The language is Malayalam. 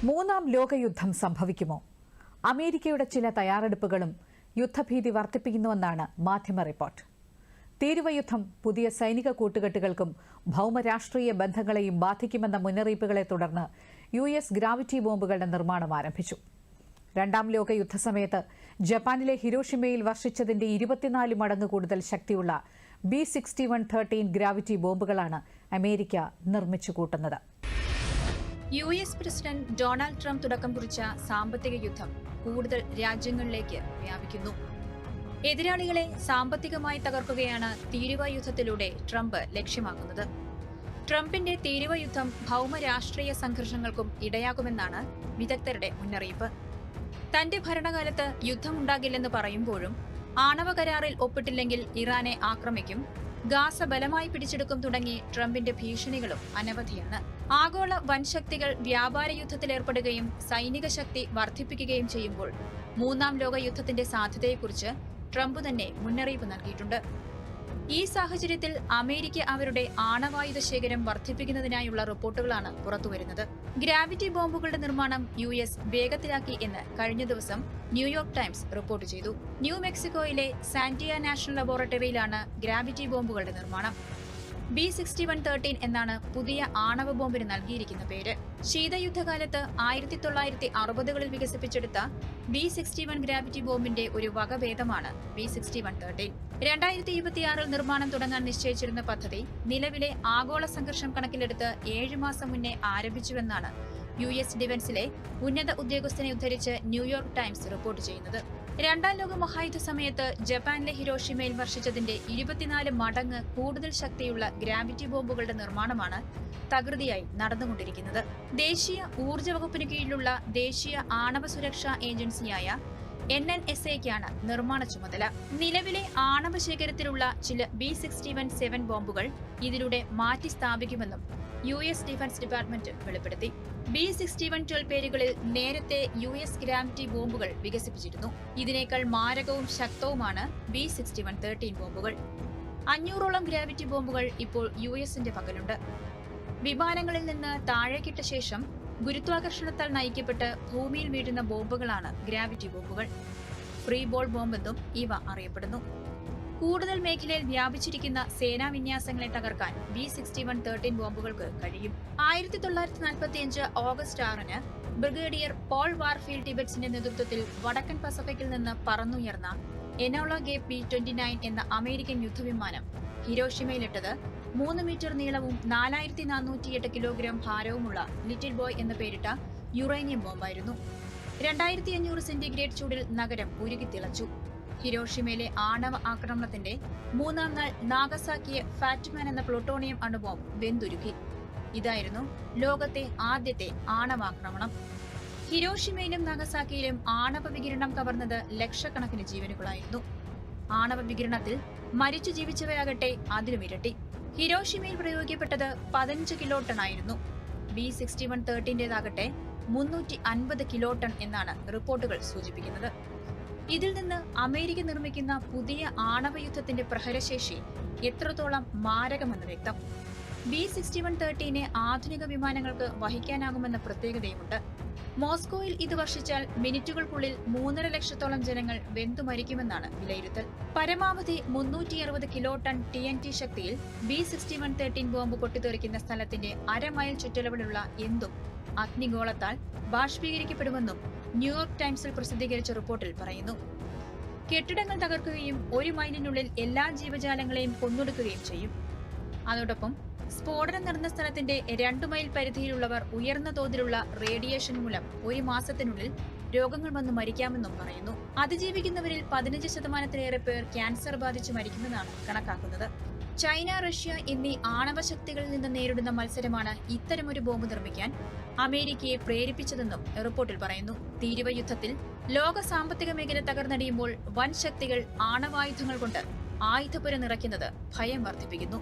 മൂന്നാം ലോകയുദ്ധം സംഭവിക്കുമോ? അമേരിക്കയുടെ ചില തയ്യാറെടുപ്പുകളും യുദ്ധഭീതി വർദ്ധിപ്പിക്കുന്നുവെന്നാണ് മാധ്യമ റിപ്പോർട്ട്. തീരുവ യുദ്ധം പുതിയ സൈനിക കൂട്ടുകെട്ടുകൾക്കും ഭൌമരാഷ്ട്രീയ ബന്ധങ്ങളെയും ബാധിക്കുമെന്ന മുന്നറിയിപ്പുകളെ തുടർന്ന് US ഗ്രാവിറ്റി ബോംബുകളുടെ നിർമ്മാണം ആരംഭിച്ചു. രണ്ടാം ലോക യുദ്ധസമയത്ത് ജപ്പാനിലെ ഹിരോഷിമയിൽ വർഷിച്ചതിന്റെ 24 മടങ്ങ് കൂടുതൽ ശക്തിയുള്ള B-61-13 ഗ്രാവിറ്റി ബോംബുകളാണ് അമേരിക്ക നിർമ്മിച്ചു കൂട്ടുന്നത്. US പ്രസിഡന്റ് ഡൊണാൾഡ് ട്രംപ് തുടക്കം കുറിച്ച സാമ്പത്തിക യുദ്ധം കൂടുതൽ രാജ്യങ്ങളിലേക്ക് വ്യാപിക്കുന്നു. എതിരാളികളെ സാമ്പത്തികമായി തകർക്കുകയാണ് തീരുവ യുദ്ധത്തിലൂടെ ട്രംപ് ലക്ഷ്യമാക്കുന്നത്. ട്രംപിന്റെ തീരുവ യുദ്ധം ഭൌമരാഷ്ട്രീയ സംഘർഷങ്ങൾക്കും ഇടയാകുമെന്നാണ് വിദഗ്ധരുടെ മുന്നറിയിപ്പ്. തന്റെ ഭരണകാലത്ത് യുദ്ധമുണ്ടാകില്ലെന്ന് പറയുമ്പോഴും ആണവ കരാറിൽ ഒപ്പിട്ടില്ലെങ്കിൽ ഇറാനെ ആക്രമിക്കും, ഗാസ ബലമായി പിടിച്ചെടുക്കും തുടങ്ങി ട്രംപിന്റെ ഭീഷണികളും അനവധിയാണ്. ആഗോള വൻശക്തികൾ വ്യാപാര യുദ്ധത്തിലേർപ്പെടുകയും സൈനിക ശക്തി വർദ്ധിപ്പിക്കുകയും ചെയ്യുമ്പോൾ മൂന്നാം ലോക യുദ്ധത്തിന്റെ സാധ്യതയെക്കുറിച്ച് ട്രംപ് തന്നെ മുന്നറിയിപ്പ് നൽകിയിട്ടുണ്ട്. ഈ സാഹചര്യത്തിൽ അമേരിക്ക അവരുടെ ആണവായുധ ശേഖരം വർദ്ധിപ്പിക്കുന്നതിനായുള്ള റിപ്പോർട്ടുകളാണ് പുറത്തുവരുന്നത്. ഗ്രാവിറ്റി ബോംബുകളുടെ നിർമ്മാണം US വേഗത്തിലാക്കി എന്ന് കഴിഞ്ഞ ദിവസം ന്യൂയോർക്ക് ടൈംസ് റിപ്പോർട്ട് ചെയ്തു. ന്യൂ മെക്സിക്കോയിലെ സാന്റിയ നാഷണൽ ലബോറട്ടറിയിലാണ് ഗ്രാവിറ്റി ബോംബുകളുടെ നിർമ്മാണം. B-61-13 എന്നാണ് പുതിയ ആണവ ബോംബിന് നൽകിയിരിക്കുന്ന പേര്. ശീതയുദ്ധകാലത്ത് 1960കളിൽ വികസിപ്പിച്ചെടുത്ത B-61 ഗ്രാവിറ്റി ബോംബിന്റെ ഒരു വകഭേദമാണ് B-61-13. 2026 നിർമ്മാണം തുടങ്ങാൻ നിശ്ചയിച്ചിരുന്ന പദ്ധതി നിലവിലെ ആഗോള സംഘർഷം കണക്കിലെടുത്ത് 7 മാസം മുന്നേ ആരംഭിച്ചുവെന്നാണ് US ഡിഫൻസിലെ ഉന്നത ഉദ്യോഗസ്ഥനെ ഉദ്ധരിച്ച് ന്യൂയോർക്ക് ടൈംസ് റിപ്പോർട്ട് ചെയ്യുന്നത്. രണ്ടാം ലോക മഹായുദ്ധ സമയത്ത് ജപ്പാനിലെ ഹിരോഷിമയിൽ വർഷിച്ചതിന്റെ 24 മടങ്ങ് കൂടുതൽ ശക്തിയുള്ള ഗ്രാവിറ്റി ബോംബുകളുടെ നിർമ്മാണമാണ് തകൃതിയായി നടന്നുകൊണ്ടിരിക്കുന്നത്. ദേശീയ ഊർജ്ജ വകുപ്പിന് കീഴിലുള്ള ദേശീയ ആണവ സുരക്ഷാ ഏജൻസിയായ NNSAയ്ക്കാണ് നിർമ്മാണ ചുമതല. നിലവിലെ ആണവ ശേഖരത്തിലുള്ള ചില B-61-7 ബോംബുകൾ ഇതിലൂടെ മാറ്റി സ്ഥാപിക്കുമെന്നും US ഡിഫൻസ് ഡിപ്പാർട്ട്മെന്റ് വെളിപ്പെടുത്തി. B-61-12 പേരുകളിൽ നേരത്തെ US ഗ്രാവിറ്റി ബോംബുകൾ വികസിപ്പിച്ചിരുന്നു. ഇതിനേക്കാൾ മാരകവും ശക്തവുമാണ് B-61-13 ബോംബുകൾ. 500ഓളം ഗ്രാവിറ്റി ബോംബുകൾ ഇപ്പോൾ USന്റെ പക്കലുണ്ട്. വിമാനങ്ങളിൽ നിന്ന് താഴേക്കിട്ട ശേഷം ഗുരുത്വാകർഷണത്താൽ നയിക്കപ്പെട്ട് ഭൂമിയിൽ വീഴുന്ന ബോംബുകളാണ് ഗ്രാവിറ്റി ബോംബുകൾ. ഫ്രീ ബോൾ ബോംബെന്നും ഇവ അറിയപ്പെടുന്നു. കൂടുതൽ മേഖലയിൽ വ്യാപിച്ചിരിക്കുന്ന സേനാ വിന്യാസങ്ങളെ തകർക്കാൻ B-61-13 ബോംബുകൾക്ക് കഴിയും. 1945 ഓഗസ്റ്റ് 6-ന് ബ്രിഗേഡിയർ പോൾ വാർഫീൽഡ് ടിബറ്റ്സിന്റെ നേതൃത്വത്തിൽ വടക്കൻ പസഫിക്കിൽ നിന്ന് പറന്നുയർന്ന എനോള ഗേ P-29 എന്ന അമേരിക്കൻ യുദ്ധവിമാനം ഹിരോഷിമയിലിട്ടത് 3 മീറ്റർ നീളവും 4408 കിലോഗ്രാം ഭാരവുമുള്ള ലിറ്റിൽ ബോയ് എന്ന് പേരിട്ട യുറേനിയം ബോംബായിരുന്നു. 2500 സെന്റിഗ്രേഡ് ചൂടിൽ നഗരം ഉരുകിത്തിളച്ചു. ഹിരോഷിമയിലെ ആണവ ആക്രമണത്തിന്റെ 3-ാം നാൾ നാഗസാക്കിയെ ഫാറ്റ്മാൻ എന്ന പ്ലൂട്ടോണിയം അണുബോംബ് വെന്തുരുക്കി. ഇതായിരുന്നു ലോകത്തെ ആദ്യത്തെ ആണവാക്രമണം. ഹിരോഷിമയിലും നാഗസാക്കിയിലും ആണവ വികിരണം കവർന്നത് ലക്ഷക്കണക്കിന് ജീവനുകളായിരുന്നു. ആണവ വികിരണത്തിൽ മരിച്ചു ജീവിച്ചവരാകട്ടെ അതിലും ഇരട്ടി. ഹിരോഷിമയിൽ പ്രയോഗിക്കപ്പെട്ടത് 15 കിലോ ടൺ ആയിരുന്നു. B-61-13 350 കിലോ ടൺ എന്നാണ് റിപ്പോർട്ടുകൾ സൂചിപ്പിക്കുന്നത്. ഇതിൽ നിന്ന് അമേരിക്ക നിർമ്മിക്കുന്ന പുതിയ ആണവ യുദ്ധത്തിന്റെ പ്രഹരശേഷി എത്രത്തോളം മാരകമെന്ന് വ്യക്തം. B-61-13 ആധുനിക വിമാനങ്ങൾക്ക് വഹിക്കാനാകുമെന്ന പ്രത്യേകതയുമുണ്ട്. മോസ്കോയിൽ ഇത് വർഷിച്ചാൽ മിനിറ്റുകൾക്കുള്ളിൽ 3.5 ലക്ഷത്തോളം ജനങ്ങൾ വെന്തുമരിക്കുമെന്നാണ് വിലയിരുത്തൽ. പരമാവധി 360 കിലോ ടൺ TNT ശക്തിയിൽ B-61-13 ബോംബ് പൊട്ടിത്തെറിക്കുന്ന സ്ഥലത്തിന്റെ 1/2 മൈൽ ചുറ്റളവിലുള്ള എന്തും അഗ്നിഗോളത്താൽ ബാഷ്പീകരിക്കപ്പെടുമെന്നും ന്യൂയോർക്ക് ടൈംസിൽ പ്രസിദ്ധീകരിച്ച റിപ്പോർട്ടിൽ പറയുന്നു. കെട്ടിടങ്ങൾ തകർക്കുകയും 1 മൈലിനുള്ളിൽ എല്ലാ ജീവജാലങ്ങളെയും കൊന്നൊടുക്കുകയും ചെയ്യും. അതോടൊപ്പം സ്ഫോടനം നടന്ന സ്ഥലത്തിന്റെ 2 മൈൽ പരിധിയിലുള്ളവർ ഉയർന്ന തോതിലുള്ള റേഡിയേഷൻ മൂലം 1 മാസത്തിനുള്ളിൽ രോഗങ്ങൾ വന്ന് മരിക്കാമെന്നും പറയുന്നു. അതിജീവിക്കുന്നവരിൽ 15% പേർ ക്യാൻസർ ബാധിച്ച് മരിക്കുമെന്നാണ് കണക്കാക്കുന്നത്. ചൈന, റഷ്യ എന്നീ ആണവ ശക്തികളിൽ നിന്ന് നേരിടുന്ന മത്സരമാണ് ഇത്തരമൊരു ബോംബ് നിർമ്മിക്കാൻ അമേരിക്കയെ പ്രേരിപ്പിച്ചതെന്നും റിപ്പോർട്ടിൽ പറയുന്നു. തീരുവ യുദ്ധത്തിൽ ലോക സാമ്പത്തിക മേഖല തകർന്നടിയുമ്പോൾ വൻ ശക്തികൾ ആണവായുധങ്ങൾ കൊണ്ട് ആയുധപുര നിറയ്ക്കുന്നത് ഭയം വർദ്ധിപ്പിക്കുന്നു.